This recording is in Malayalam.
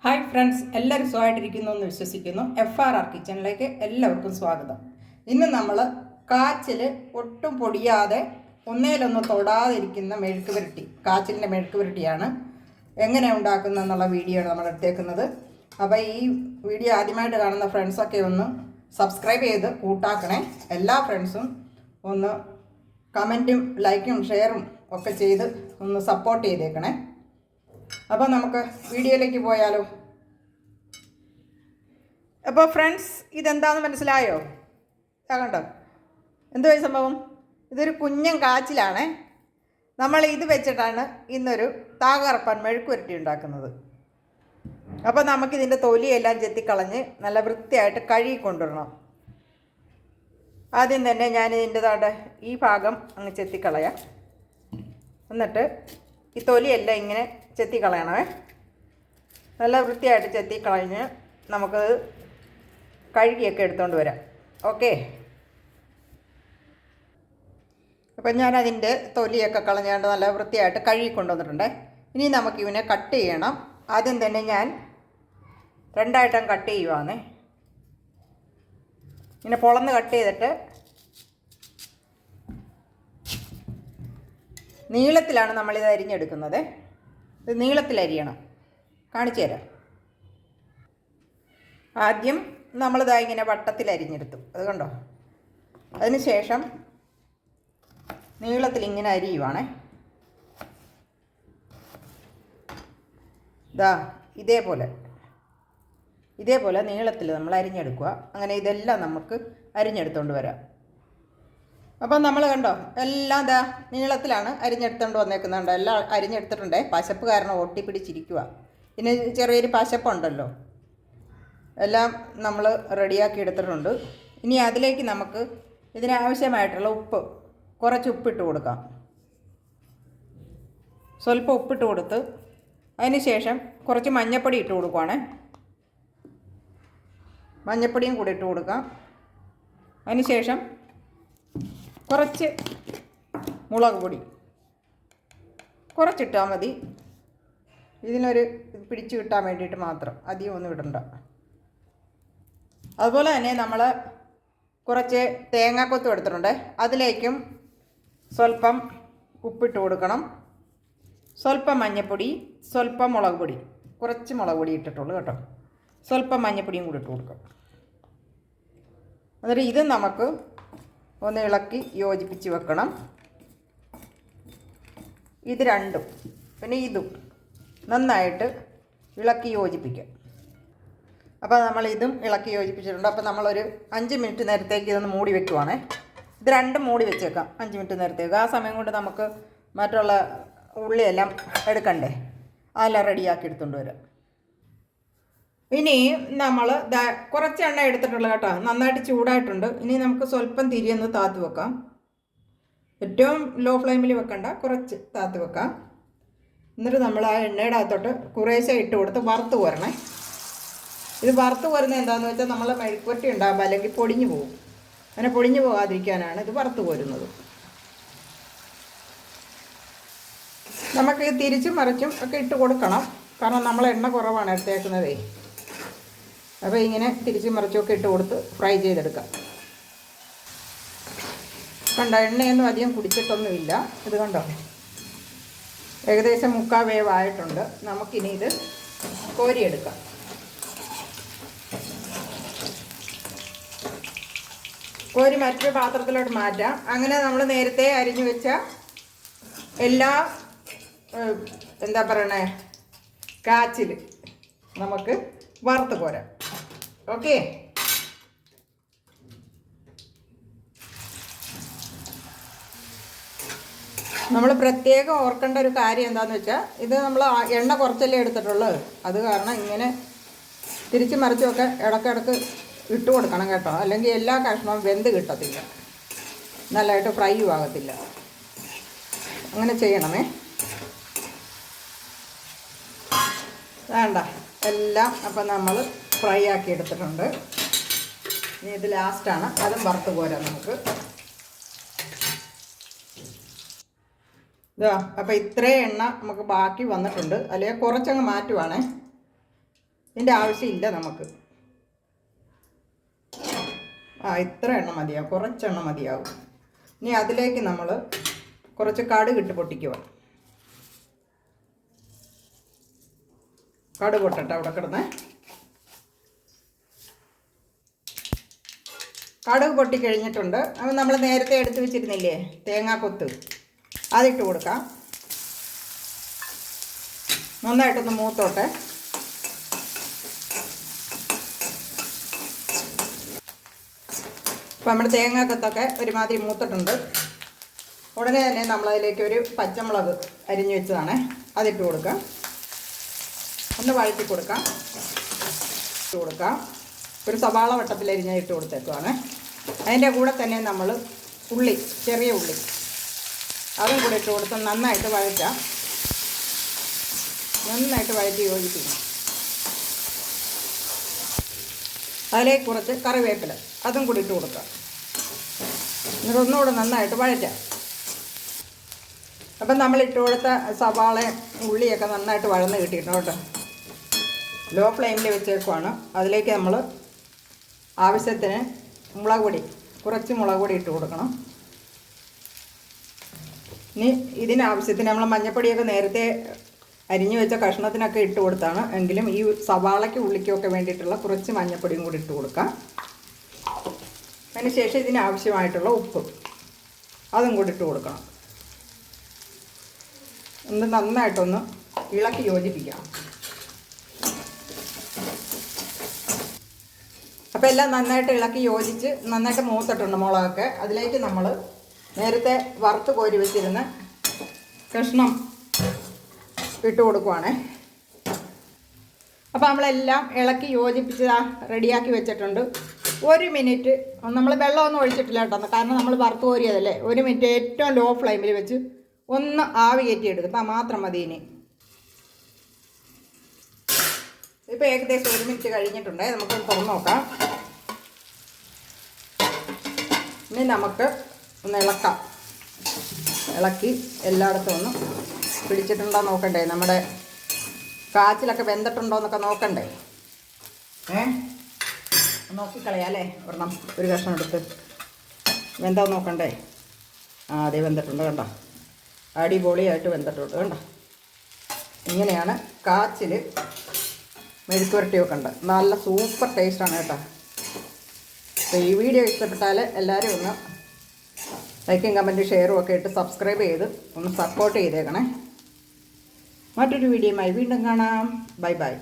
ഹായ് ഫ്രണ്ട്സ്, എല്ലാവരും സുഖമായിട്ടിരിക്കുന്നു എന്ന് വിശ്വസിക്കുന്നു. FRR കിച്ചണിലേക്ക് എല്ലാവർക്കും സ്വാഗതം. ഇന്ന് നമ്മൾ കാച്ചിൽ ഒട്ടും പൊടിയാതെ ഒന്നേലൊന്ന് തൊടാതിരിക്കുന്ന മെഴുക്ക് പുരട്ടി, കാച്ചിലിൻ്റെ മെഴുക്ക് പുരട്ടിയാണ് എങ്ങനെ ഉണ്ടാക്കുന്നതെന്നുള്ള വീഡിയോ ആണ് നമ്മൾ എടുത്തേക്കുന്നത്. അപ്പോൾ ഈ വീഡിയോ ആദ്യമായിട്ട് കാണുന്ന ഫ്രണ്ട്സൊക്കെ ഒന്ന് സബ്സ്ക്രൈബ് ചെയ്ത് കൂട്ടാക്കണേ. എല്ലാ ഫ്രണ്ട്സും ഒന്ന് കമൻറ്റും ലൈക്കും ഷെയറും ഒക്കെ ചെയ്ത് ഒന്ന് സപ്പോർട്ട് ചെയ്തേക്കണേ. അപ്പോൾ നമുക്ക് വീഡിയോയിലേക്ക് പോയാലോ. അപ്പോൾ ഫ്രണ്ട്സ്, ഇതെന്താണെന്ന് മനസ്സിലായോ? കണ്ടോ എന്തോ സംഭവം? ഇതൊരു കുഞ്ഞൻ കാച്ചിലാണ്. നമ്മൾ ഇത് വെച്ചിട്ടാണ് ഇന്നൊരു താകറപ്പൻ മെഴുക്ക് പുരട്ടി ഉണ്ടാക്കുന്നത്. അപ്പോൾ നമുക്കിതിൻ്റെ തൊലിയെല്ലാം ചെത്തിക്കളഞ്ഞ് നല്ല വൃത്തിയായിട്ട് കഴുകി കൊണ്ടുവരണം. ആദ്യം തന്നെ ഞാൻ ഇതിൻ്റെ ഈ ഭാഗം അങ്ങ് ചെത്തിക്കളയാം. എന്നിട്ട് ഈ തൊലിയെല്ലാം ഇങ്ങനെ ചെത്തിക്കളയണമേ. നല്ല വൃത്തിയായിട്ട് ചെത്തിക്കളഞ്ഞ് നമുക്കത് കഴുകിയൊക്കെ എടുത്തുകൊണ്ട് വരാം. ഓക്കെ. അപ്പം ഞാനതിൻ്റെ തൊലിയൊക്കെ കളഞ്ഞുകൊണ്ട് നല്ല വൃത്തിയായിട്ട് കഴുകി കൊണ്ടുവന്നിട്ടുണ്ട്. ഇനി നമുക്കിവനെ കട്ട് ചെയ്യണം. ആദ്യം തന്നെ ഞാൻ രണ്ടായിട്ടും കട്ട് ചെയ്യുവാണ്. ഇങ്ങനെ പൊളന്ന് കട്ട് ചെയ്തിട്ട് നീളത്തിലാണ് നമ്മളിത് അരിഞ്ഞെടുക്കുന്നത്. ഇത് നീളത്തിലരിയണം. കാണിച്ചു തരാം. ആദ്യം നമ്മളിതാ ഇങ്ങനെ വട്ടത്തിൽ അരിഞ്ഞെടുത്തു. അത് കണ്ടോ? അതിന് ശേഷം നീളത്തിൽ ഇങ്ങനെ അരിയുവാണേ. ഇതാ ഇതേപോലെ നീളത്തിൽ നമ്മൾ അരിഞ്ഞെടുക്കുക. അങ്ങനെ ഇതെല്ലാം നമുക്ക് അരിഞ്ഞെടുത്തുകൊണ്ട് വരാം. അപ്പം നമ്മൾ കണ്ടോ, എല്ലാം ഇതാ നീളത്തിലാണ് അരിഞ്ഞെടുത്തുകൊണ്ട് വന്നേക്കുന്നുണ്ട്. എല്ലാം അരിഞ്ഞെടുത്തിട്ടുണ്ട്. പശപ്പ് കാരണം ഒട്ടിപ്പിടിച്ചിരിക്കുക. പിന്നെ ചെറിയൊരു പശപ്പുണ്ടല്ലോ. എല്ലാം നമ്മൾ റെഡിയാക്കി എടുത്തിട്ടുണ്ട്. ഇനി അതിലേക്ക് നമുക്ക് ഇതിനാവശ്യമായിട്ടുള്ള കുറച്ച് ഉപ്പിട്ട് കൊടുക്കാം. സ്വല്പം ഉപ്പിട്ട് കൊടുത്ത് അതിന് ശേഷം കുറച്ച് മഞ്ഞൾപ്പൊടി ഇട്ട് കൊടുക്കുവാണ്. മഞ്ഞൾപ്പൊടിയും കൂടി ഇട്ട് കൊടുക്കാം. അതിന് ശേഷം കുറച്ച് മുളക് പൊടി കുറച്ചിട്ടാൽ മതി. ഇതിനൊരു പിടിച്ച് കിട്ടാൻ വേണ്ടിയിട്ട് മാത്രം, അധികം ഒന്നും ഇടണ്ട. അതുപോലെ തന്നെ നമ്മൾ കുറച്ച് തേങ്ങാക്കൊത്തും എടുത്തിട്ടുണ്ട്. അതിലേക്കും സ്വല്പം ഉപ്പിട്ട് കൊടുക്കണം. സ്വല്പം മഞ്ഞൾപ്പൊടി, സ്വല്പം മുളക് പൊടി, കുറച്ച് മുളക് പൊടി ഇട്ടിട്ടുള്ളൂ കേട്ടോ. സ്വല്പം മഞ്ഞൾപ്പൊടിയും കൂടി ഇട്ട് കൊടുക്കാം. എന്നിട്ട് ഇത് നമുക്ക് ഒന്ന് ഇളക്കി യോജിപ്പിച്ച് വെക്കണം. ഇത് രണ്ടും പിന്നെ ഇതും നന്നായിട്ട് ഇളക്കി യോജിപ്പിക്കാം. അപ്പോൾ നമ്മൾ ഇതും ഇളക്കി യോജിപ്പിച്ചിട്ടുണ്ട്. അപ്പോൾ നമ്മളൊരു 5 മിനിറ്റ് നേരത്തേക്ക് ഇതൊന്ന് മൂടി വെക്കുവാണേ. ഇത് രണ്ടും മൂടി വെച്ചേക്കാം 5 മിനിറ്റ് നേരത്തേക്ക്. ആ സമയം കൊണ്ട് നമുക്ക് മറ്റുള്ള ഉള്ളിയെല്ലാം എടുക്കണ്ടേ, അതെല്ലാം റെഡിയാക്കി എടുത്തുകൊണ്ട് വരാം. ഇനി നമ്മൾ കുറച്ച് എണ്ണ എടുത്തിട്ടുള്ള കേട്ടോ. നന്നായിട്ട് ചൂടായിട്ടുണ്ട്. ഇനി നമുക്ക് സ്വല്പം തിരിയൊന്ന് താത്ത് വെക്കാം. ഏറ്റവും ലോ ഫ്ലെയിമിൽ വെക്കണ്ട, കുറച്ച് താത്ത് വെക്കാം. എന്നിട്ട് നമ്മൾ ആ എണ്ണയുടെ അകത്തോട്ട് കുറേശ്ശെ ഇട്ട് കൊടുത്ത് വറുത്ത് കോരണേ. ഇത് വറുത്ത് കോരുന്നത് എന്താണെന്ന് വെച്ചാൽ നമ്മൾ മെഴുക്കുവരട്ടി ഉണ്ടാകുമ്പോൾ അല്ലെങ്കിൽ പൊടിഞ്ഞു പോകും. അങ്ങനെ പൊടിഞ്ഞു പോകാതിരിക്കാനാണ് ഇത് വറുത്ത് കോരുന്നത്. നമുക്ക് തിരിച്ചും മറിച്ചും ഒക്കെ ഇട്ട് കൊടുക്കണം. കാരണം നമ്മൾ എണ്ണ കുറവാണ് എടുത്തേക്കുന്നതേ. അപ്പോൾ ഇങ്ങനെ തിരിച്ചും മറിച്ചുമൊക്കെ ഇട്ട് കൊടുത്ത് ഫ്രൈ ചെയ്തെടുക്കാം. കണ്ടോ, എണ്ണയൊന്നും അധികം കുടിച്ചിട്ടൊന്നുമില്ല. ഇത് കണ്ടോ, ഏകദേശം 3/4 വേവായിട്ടുണ്ട്. നമുക്കിനി ഇത് കോരിയെടുക്കാം. കോരി മറ്റൊരു പാത്രത്തിലോട്ട് മാറ്റാം. അങ്ങനെ നമ്മൾ നേരത്തെ അരിഞ്ഞു വെച്ച എല്ലാ എന്താ പറയണേ കാച്ചിൽ നമുക്ക് വറുത്ത് പോരാം. ഓക്കെ. നമ്മൾ പ്രത്യേകം ഓർക്കേണ്ട ഒരു കാര്യം എന്താണെന്ന് വെച്ചാൽ, ഇത് നമ്മൾ എണ്ണ കുറച്ചല്ലേ എടുത്തിട്ടുള്ളത്. അത് കാരണം ഇങ്ങനെ തിരിച്ചും മറിച്ചുമൊക്കെ ഇടയ്ക്കിടയ്ക്ക് ഇട്ട് കൊടുക്കണം കേട്ടോ. അല്ലെങ്കിൽ എല്ലാ കഷ്ണവും വെന്ത് കിട്ടത്തില്ല, നല്ലതായിട്ട് ഫ്രൈയും ആകത്തില്ല. അങ്ങനെ ചെയ്യണമേ. വേണ്ട എല്ലാം അപ്പം നമ്മൾ ഫ്രൈ ആക്കി എടുത്തിട്ടുണ്ട്. ഇനി ഇത് ലാസ്റ്റാണ്, അതും വറുത്ത് പോരാം നമുക്ക്. ഇതാ അപ്പോൾ ഇത്രയും എണ്ണ നമുക്ക് ബാക്കി വന്നിട്ടുണ്ട്. അല്ലെങ്കിൽ കുറച്ചങ്ങ് മാറ്റുവാണേ. ഇതിൻ്റെ ആവശ്യമില്ല നമുക്ക്. ഇത്ര എണ്ണ മതിയാവും, കുറച്ചെണ്ണം മതിയാവും. ഇനി അതിലേക്ക് നമ്മൾ കുറച്ച് കടുക് ഇട്ട് പൊട്ടിക്കുക. കടുക് പൊട്ടട്ടെ അവിടെ കിടന്ന്. കടുക് പൊട്ടിക്കഴിഞ്ഞിട്ടുണ്ട്. അപ്പം നമ്മൾ നേരത്തെ എടുത്ത് വെച്ചിരുന്നില്ലേ തേങ്ങാക്കൊത്ത്, അതിട്ട് കൊടുക്കാം. നന്നായിട്ടൊന്ന് മൂത്തോട്ടെ. അപ്പം നമ്മുടെ തേങ്ങാക്കൊത്തൊക്കെ ഒരുമാതിരി മൂത്തിട്ടുണ്ട്. ഉടനെ തന്നെ നമ്മളതിലേക്ക് ഒരു പച്ചമുളക് അരിഞ്ഞു വെച്ചതാണ്, അതിട്ട് കൊടുക്കാം. ഒന്ന് വഴറ്റി കൊടുക്കാം. ഒരു സവാള വട്ടത്തിൽ അരിഞ്ഞിട്ട് കൊടുത്തേക്കുവാണ്. അതിൻ്റെ കൂടെ തന്നെ നമ്മൾ ഉള്ളി, ചെറിയ ഉള്ളി, അതും കൂടെ ഇട്ട് കൊടുത്ത് നന്നായിട്ട് വഴറ്റി യോജിപ്പിക്കണം. അതിലേക്ക് കുറച്ച് കറിവേപ്പില, അതും കൂടി ഇട്ട് കൊടുക്കാം. എന്നിട്ട് ഒന്നുകൂടെ നന്നായിട്ട് വഴറ്റാം. അപ്പം നമ്മൾ ഇട്ട് കൊടുത്ത സവാള ഉള്ളിയൊക്കെ നന്നായിട്ട് വഴന്ന് കിട്ടിയിട്ടുണ്ട് കേട്ടോ. ലോ ഫ്ലെയിമിൽ വെച്ചേക്കുവാണ്. അതിലേക്ക് നമ്മൾ ആവശ്യത്തിന് മുളക് പൊടി, കുറച്ച് മുളക് പൊടി ഇട്ട് കൊടുക്കണം. ഇനി ഇതിനാവശ്യത്തിന് നമ്മൾ മഞ്ഞൾപ്പൊടിയൊക്കെ നേരത്തെ അരിഞ്ഞു വെച്ച കഷ്ണത്തിനൊക്കെ ഇട്ട് കൊടുത്താണ്, എങ്കിലും ഈ സവാളയ്ക്ക് ഉള്ളിക്കൊക്കെ വേണ്ടിയിട്ടുള്ള കുറച്ച് മഞ്ഞൾപ്പൊടിയും കൂടി ഇട്ട് കൊടുക്കാം. അതിന് ശേഷം ഇതിനാവശ്യമായിട്ടുള്ള ഉപ്പ്, അതും കൂടി ഇട്ട് കൊടുക്കണം. ഒന്ന് നന്നായിട്ടൊന്ന് ഇളക്കി യോജിപ്പിക്കാം. അപ്പോൾ എല്ലാം നന്നായിട്ട് ഇളക്കി യോജിച്ച് നന്നായിട്ട് മൂത്തിട്ടുണ്ട് മുളകൊക്കെ. അതിലേക്ക് നമ്മൾ നേരത്തെ വറുത്ത് കോരി വെച്ചിരുന്ന കഷ്ണം ഇട്ട് കൊടുക്കുവാണേ. അപ്പോൾ നമ്മളെല്ലാം ഇളക്കി യോജിപ്പിച്ച് റെഡിയാക്കി വെച്ചിട്ടുണ്ട്. 1 മിനിറ്റ് നമ്മൾ വെള്ളമൊന്നും ഒഴിച്ചിട്ടില്ല കേട്ടോ, കാരണം നമ്മൾ വറുത്ത് കോരിയതല്ലേ. 1 മിനിറ്റ് ഏറ്റവും ലോ ഫ്ലെയിമിൽ വെച്ച് ഒന്ന് ആവി കയറ്റിയെടുത്താൽ മാത്രം മതി. ഇപ്പോൾ ഏകദേശം 1 മിനിറ്റ് കഴിഞ്ഞിട്ടുണ്ട്. നമുക്ക് തുറന്ന് നോക്കാം. ഇനി നമുക്ക് ഒന്ന് ഇളക്കി എല്ലായിടത്തും ഒന്ന് പിടിച്ചിട്ടുണ്ടോ നോക്കണ്ടേ, നമ്മുടെ കാച്ചിലൊക്കെ വെന്തിട്ടുണ്ടോ എന്നൊക്കെ നോക്കണ്ടേ. നോക്കിക്കളയാം അല്ലേ. ഒരു കഷ്ണം എടുത്ത് വെന്തോ നോക്കണ്ടേ. അതേ വെന്തിട്ടുണ്ട് കണ്ടോ, അടിപൊളിയായിട്ട് വെന്തിട്ടുണ്ട് കണ്ടോ. ഇങ്ങനെയാണ് കാച്ചിൽ മെഴുക്കുവരട്ടി വെക്കേണ്ടത്. നല്ല സൂപ്പർ ടേസ്റ്റാണ് കേട്ടോ. അപ്പോൾ ഈ വീഡിയോ ഇഷ്ടപ്പെട്ടാൽ എല്ലാവരും ഒന്ന് ലൈക്കും കമൻറ്റും ഷെയറും ഒക്കെ ഇട്ട് സബ്സ്ക്രൈബ് ചെയ്ത് ഒന്ന് സപ്പോർട്ട് ചെയ്തേക്കണേ. മറ്റൊരു വീഡിയോയുമായി വീണ്ടും കാണാം. Bye bye.